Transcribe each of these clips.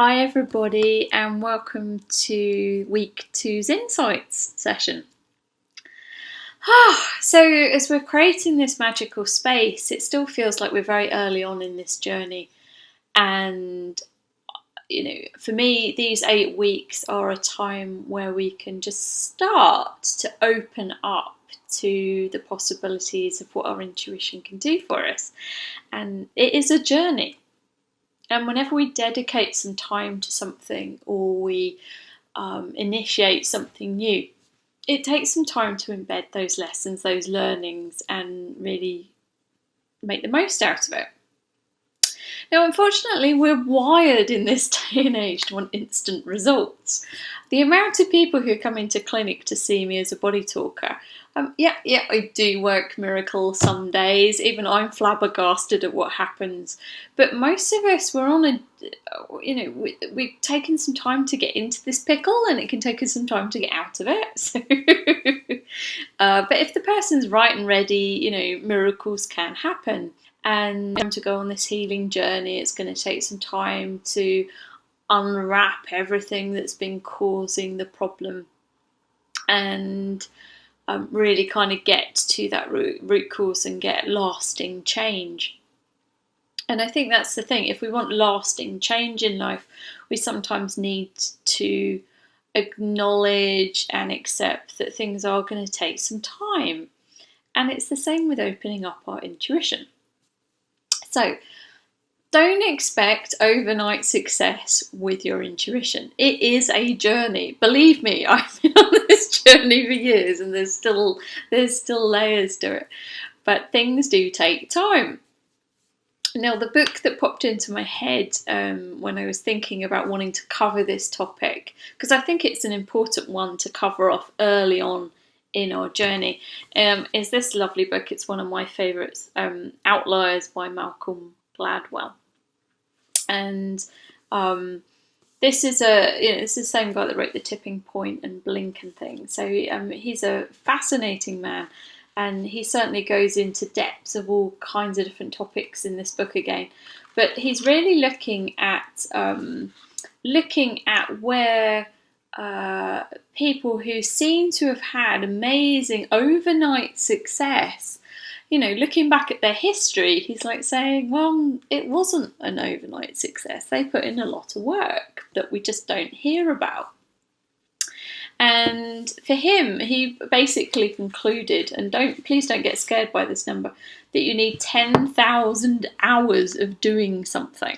Hi everybody, and welcome to week 2's Insights session. So as we're creating this magical space, it still feels like we're very early on in this journey. And, for me, these 8 weeks are a time where we can just start to open up to the possibilities of what our intuition can do for us. And it is a journey. And whenever we dedicate some time to something or we initiate something new, it takes some time to embed those lessons, those learnings, and really make the most out of it. Now, unfortunately, we're wired in this day and age to want instant results. The amount of people who come into clinic to see me as a body talker, I do work miracles some days. Even I'm flabbergasted at what happens. But most of us, we've taken some time to get into this pickle, and it can take us some time to get out of it. So, but if the person's right and ready, miracles can happen. And to go on this healing journey, it's going to take some time to unwrap everything that's been causing the problem and really kind of get to that root cause and get lasting change. And I think that's the thing. If we want lasting change in life, we sometimes need to acknowledge and accept that things are going to take some time. And it's the same with opening up our intuition. So, don't expect overnight success with your intuition. It is a journey. Believe me, I've been on this journey for years, and there's still layers to it. But things do take time. Now, the book that popped into my head when I was thinking about wanting to cover this topic, because I think it's an important one to cover off early on in our journey, is this lovely book. It's one of my favourites, Outliers by Malcolm Gladwell. And this is it's the same guy that wrote The Tipping Point and Blink and things. So he's a fascinating man, and he certainly goes into depths of all kinds of different topics in this book again. But he's really looking at where people who seem to have had amazing overnight success, looking back at their history, he's like saying, well, it wasn't an overnight success. They put in a lot of work that we just don't hear about. And for him, he basically concluded, and please don't get scared by this number, that you need 10,000 hours of doing something.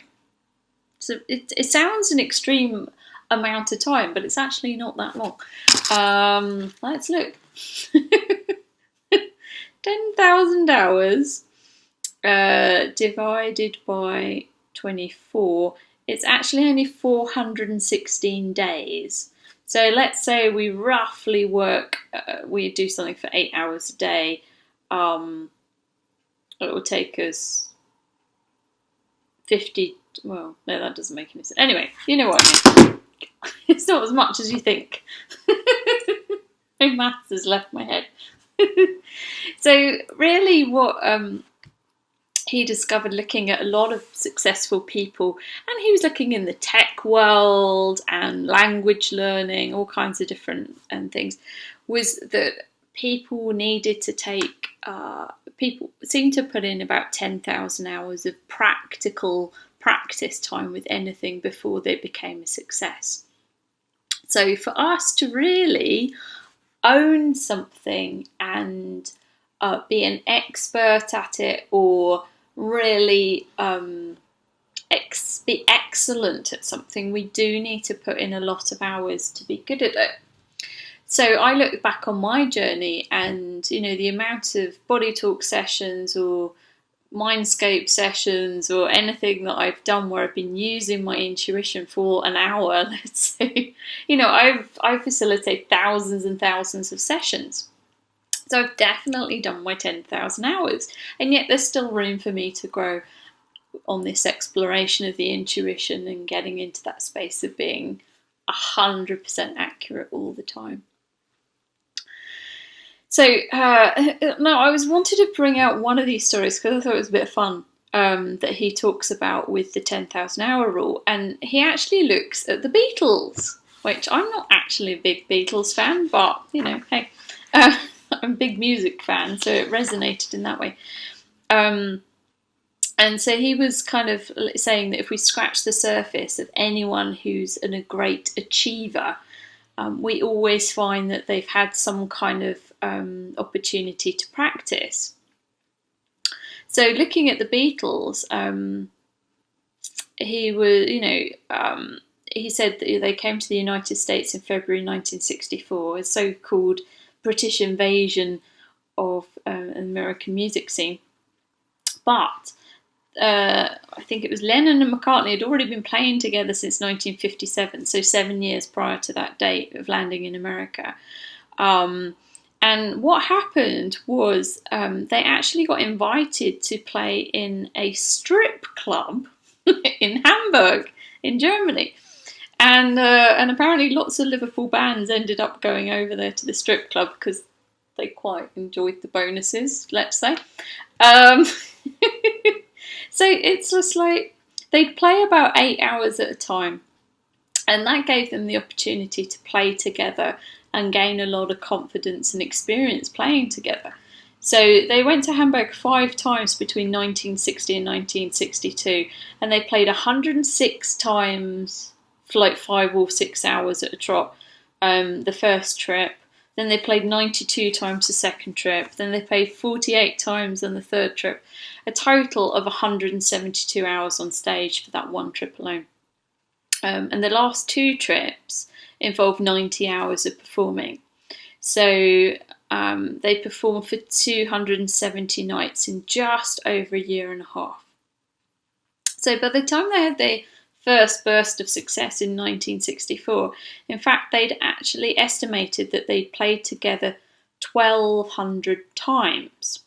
So it sounds an extreme amount of time, but it's actually not that long. Let's look. 10,000 hours divided by 24, it's actually only 416 days. So let's say we roughly we do something for 8 hours a day. It will take us 50, well, no, that doesn't make any sense. Anyway, you know what I mean. It's not as much as you think. My maths has left my head. So really what he discovered looking at a lot of successful people, and he was looking in the tech world and language learning, all kinds of different things, was that people needed to take, people seem to put in about 10,000 hours of practical practice time with anything before they became a success. So for us to really own something and be an expert at it, or really be excellent at something, we do need to put in a lot of hours to be good at it. So I look back on my journey, and the amount of body talk sessions or mindscape sessions or anything that I've done where I've been using my intuition for an hour, let's say, I facilitate thousands and thousands of sessions. So I've definitely done my 10,000 hours, and yet there's still room for me to grow on this exploration of the intuition and getting into that space of being 100% accurate all the time. So now I wanted to bring out one of these stories because I thought it was a bit of fun. that he talks about with the 10,000 hour rule, and he actually looks at the Beatles, which I'm not actually a big Beatles fan, but hey, I'm a big music fan, so it resonated in that way. And so he was kind of saying that if we scratch the surface of anyone who's a great achiever, we always find that they've had some kind of opportunity to practice. So looking at the Beatles, he said that they came to the United States in February 1964, a so-called British invasion of an American music scene. But I think it was Lennon and McCartney had already been playing together since 1957, so 7 years prior to that date of landing in America. And what happened was they actually got invited to play in a strip club in Hamburg, in Germany. And apparently lots of Liverpool bands ended up going over there to the strip club because they quite enjoyed the bonuses, let's say. So it's just like they'd play about 8 hours at a time. And that gave them the opportunity to play together and gain a lot of confidence and experience playing together. So they went to Hamburg 5 times between 1960 and 1962, and they played 106 times for like 5 or 6 hours at a trot, the first trip. Then they played 92 times the second trip. Then they played 48 times on the third trip. A total of 172 hours on stage for that one trip alone. And the last 2 trips involved 90 hours of performing. So they performed for 270 nights in just over a year and a half. So by the time they had their first burst of success in 1964, in fact, they'd actually estimated that they'd played together 1,200 times.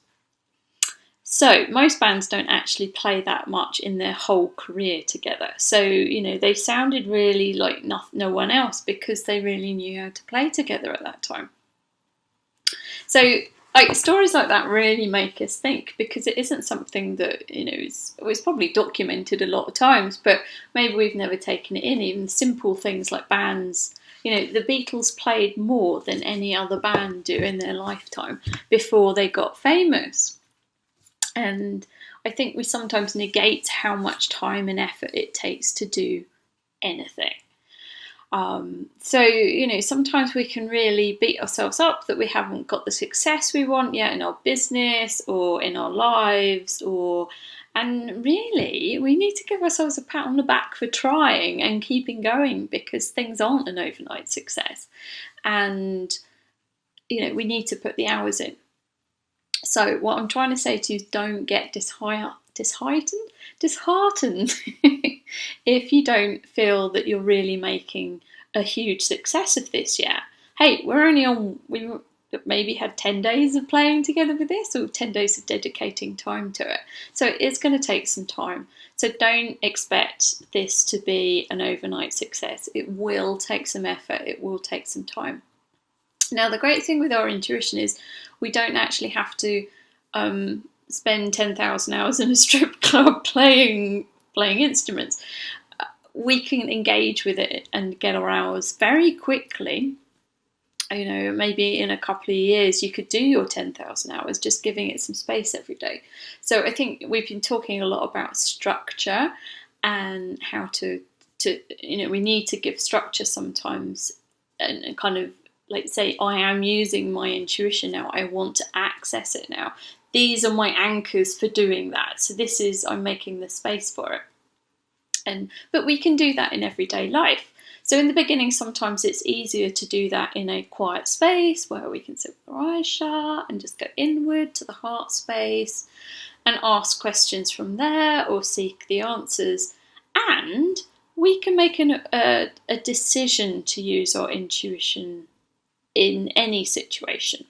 So most bands don't actually play that much in their whole career together. So, they sounded really like no one else because they really knew how to play together at that time. So, stories like that really make us think, because it isn't something that, it's probably documented a lot of times, but maybe we've never taken it in. Even simple things like bands, the Beatles played more than any other band do in their lifetime before they got famous. And I think we sometimes negate how much time and effort it takes to do anything. So, sometimes we can really beat ourselves up that we haven't got the success we want yet in our business or in our lives, and really we need to give ourselves a pat on the back for trying and keeping going, because things aren't an overnight success, and we need to put the hours in. So what I'm trying to say to you is, don't get disheartened if you don't feel that you're really making a huge success of this yet. Hey, we maybe had 10 days of playing together with this, or 10 days of dedicating time to it. So it's going to take some time. So don't expect this to be an overnight success. It will take some effort. It will take some time. Now, the great thing with our intuition is we don't actually have to spend 10,000 hours in a strip club playing instruments. We can engage with it and get our hours very quickly. Maybe in a couple of years you could do your 10,000 hours, just giving it some space every day. So I think we've been talking a lot about structure and how to we need to give structure sometimes, and kind of like say, I am using my intuition now. I want to access it now. These are my anchors for doing that. So I'm making the space for it. But we can do that in everyday life. So in the beginning, sometimes it's easier to do that in a quiet space where we can sit with our eyes shut and just go inward to the heart space and ask questions from there, or seek the answers. And we can make a decision to use our intuition in any situation.